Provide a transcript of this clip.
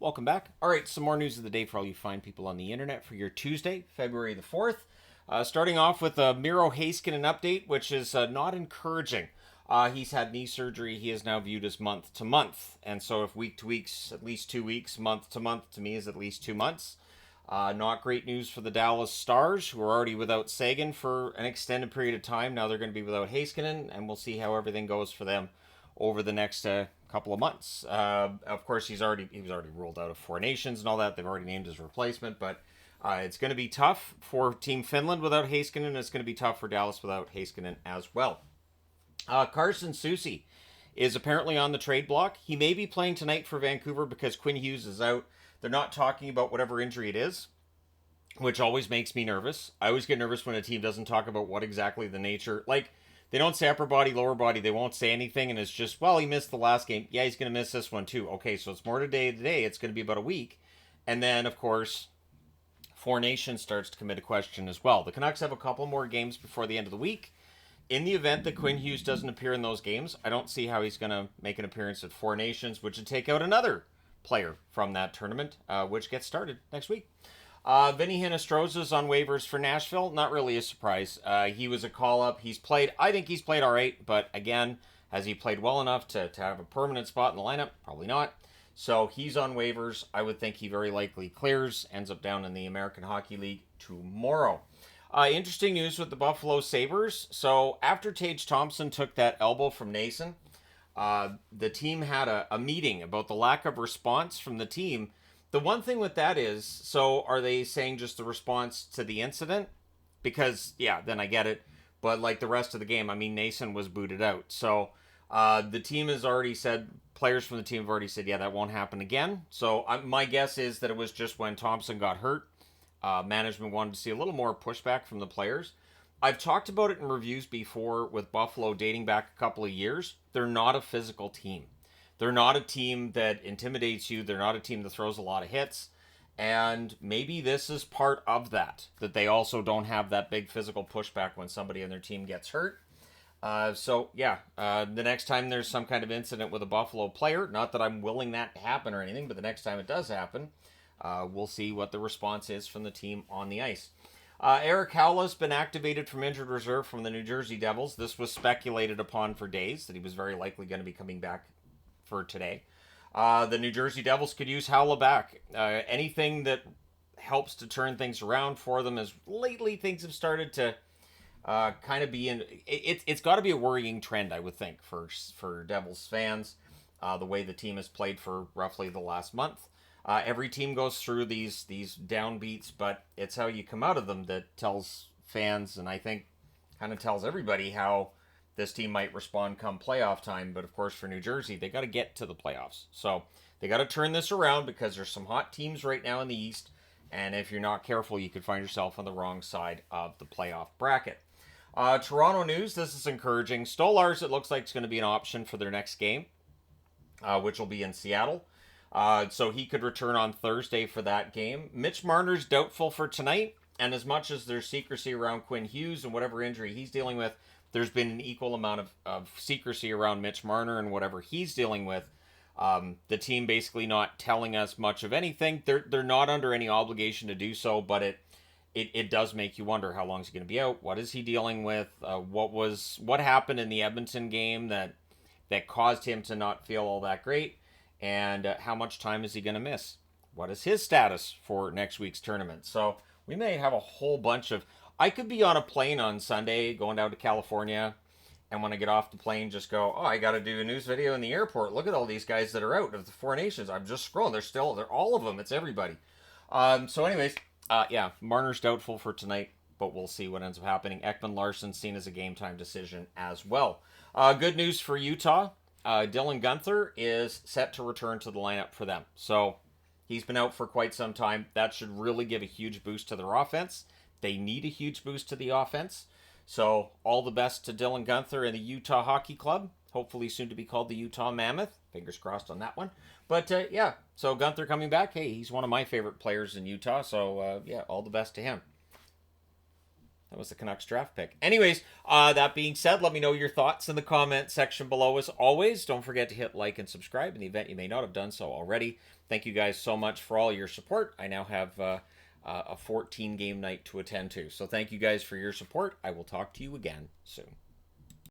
Welcome back. All right, some more news of the day for all you fine people on the internet for your Tuesday, February the 4th. Starting off with a Miro Heiskanen update, which is not encouraging. He's had knee surgery. He is now viewed as month to month. And so if week to week's at least 2 weeks, month to me is at least 2 months. Not great news for the Dallas Stars, who are already without Sagan for an extended period of time. Now they're going to be without Heiskanen, and we'll see how everything goes for them over the next couple of months. Of course, he was already ruled out of Four Nations and all that. They've already named his replacement, but it's going to be tough for Team Finland without Heiskanen, and it's going to be tough for Dallas without Heiskanen as well. Carson Soucy is apparently on the trade block. He may be playing tonight for Vancouver because Quinn Hughes is out. They're not talking about whatever injury it is, which always makes me nervous. I always get nervous when a team doesn't talk about what exactly the nature. Like, they don't say upper body, lower body. They won't say anything, and it's just, well, he missed the last game. Yeah, he's going to miss this one too. Okay, so it's more today. It's going to be about a week. And then, of course, Four Nations starts to commit a question as well. The Canucks have a couple more games before the end of the week. In the event that Quinn Hughes doesn't appear in those games, I don't see how he's going to make an appearance at Four Nations, which would take out another player from that tournament, which gets started next week. Vinny Hinostroza is on waivers for Nashville. Not really a surprise. He was a call-up. I think he's played all right, but again, has he played well enough to have a permanent spot in the lineup? Probably not. So he's on waivers. I would think he very likely clears, ends up down in the American Hockey League tomorrow. Interesting news with the Buffalo Sabres. So after Tage Thompson took that elbow from Nason, the team had a meeting about the lack of response from the team. The one thing with that is, so are they saying just the response to the incident? Because, yeah, then I get it. But like the rest of the game, I mean, Nason was booted out. So the team has already said, players from the team have already said, yeah, that won't happen again. So my guess is that it was just when Thompson got hurt. Management wanted to see a little more pushback from the players. I've talked about it in reviews before with Buffalo dating back a couple of years. They're not a physical team. They're not a team that intimidates you. They're not a team that throws a lot of hits. And maybe this is part of that they also don't have that big physical pushback when somebody on their team gets hurt. The next time there's some kind of incident with a Buffalo player, not that I'm willing that to happen or anything, but the next time it does happen, we'll see what the response is from the team on the ice. Eric Howlett's been activated from injured reserve from the New Jersey Devils. This was speculated upon for days that he was very likely going to be coming back for today. The New Jersey Devils could use Howlett back. Anything that helps to turn things around for them, as lately things have started to kind of be in. It's got to be a worrying trend, I would think, for Devils fans. The way the team has played for roughly the last month. Every team goes through these downbeats, but it's how you come out of them that tells fans, and I think kind of tells everybody how this team might respond come playoff time. But of course, for New Jersey, they got to get to the playoffs. So they got to turn this around because there's some hot teams right now in the East. And if you're not careful, you could find yourself on the wrong side of the playoff bracket. Toronto news, this is encouraging. Stolarz, it looks like it's going to be an option for their next game, which will be in Seattle. So he could return on Thursday for that game. Mitch Marner's doubtful for tonight. And as much as there's secrecy around Quinn Hughes and whatever injury he's dealing with, there's been an equal amount of secrecy around Mitch Marner and whatever he's dealing with. The team basically not telling us much of anything. They're not under any obligation to do so, but it does make you wonder how long is he going to be out? What is he dealing with? What happened in the Edmonton game that caused him to not feel all that great? And how much time is he going to miss? What is his status for next week's tournament? So we may have a whole bunch of... I could be on a plane on Sunday going down to California, and when I get off the plane, just go, I got to do a news video in the airport. Look at all these guys that are out of the Four Nations. I'm just scrolling. They're all of them. It's everybody. Marner's doubtful for tonight, but we'll see what ends up happening. Ekman Larson seen as a game time decision as well. Good news for Utah. Dylan Guenther is set to return to the lineup for them. So he's been out for quite some time. That should really give a huge boost to their offense. They need a huge boost to the offense. So all the best to Dylan Guenther and the Utah Hockey Club. Hopefully soon to be called the Utah Mammoth. Fingers crossed on that one. But so Guenther coming back. Hey, he's one of my favorite players in Utah. So all the best to him. That was the Canucks draft pick. Anyways, that being said, let me know your thoughts in the comment section below. As always, don't forget to hit like and subscribe in the event you may not have done so already. Thank you guys so much for all your support. I now have a 14-game night to attend to. So thank you guys for your support. I will talk to you again soon.